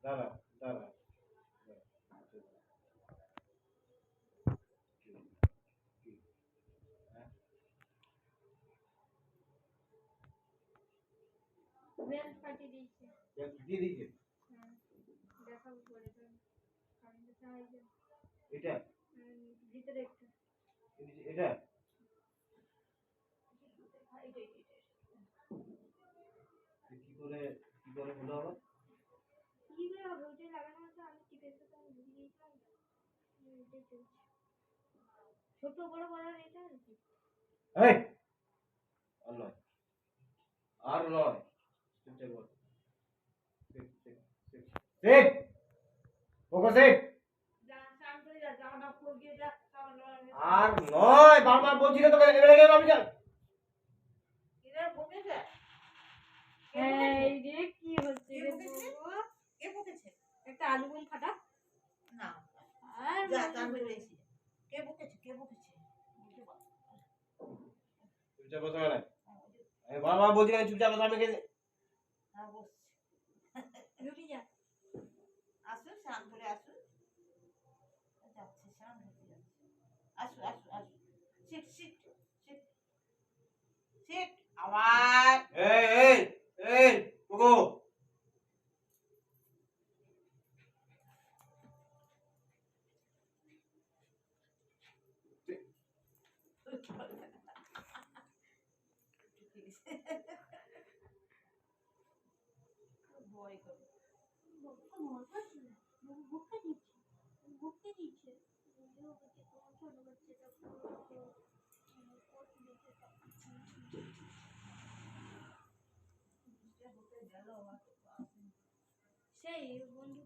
দাঁড়া দাঁড়া বেল ফাটি দিয়েছে। দিয়ে দিয়েছে হ্যাঁ, দেখাবো পরে তো কারেন্টের সাহায্যে। এটা ভিতরে একটা এটা কি করে হলো আবার? কি করে হবে? ওইটাই লাগানো আছে, আমি টিপেতে তো আমি ভুলে গিয়েছিলাম। ওইটাই চলছে। ছোট বড় করার এটা নাকি? এই আর নয় আর নয় চুপচাপ বল সেট ফোকাস সেট আর নয় বারবার বলছি না তোকে এবারে গেল আমি যান এই রে কি হচ্ছে রে বাবা? কে বকেছে? একটা আলু বল ফাটা। না আর যা তার বেরিয়ে এসে কে বকেছে? কে বকেছে? চুপচাপ বসে না আমি বারবার বলছি না চুপচাপ বসে আমি কে হ্যাঁ বসছি। রুটি যা। আসুন স্নান করে আসুন। যাচ্ছে স্নান করতে যাচ্ছে। আসুন আসুন আসুন। সিট সিট সিট সিট আবার এই এই এই ওগো ভয় করে। সেই বন্ধু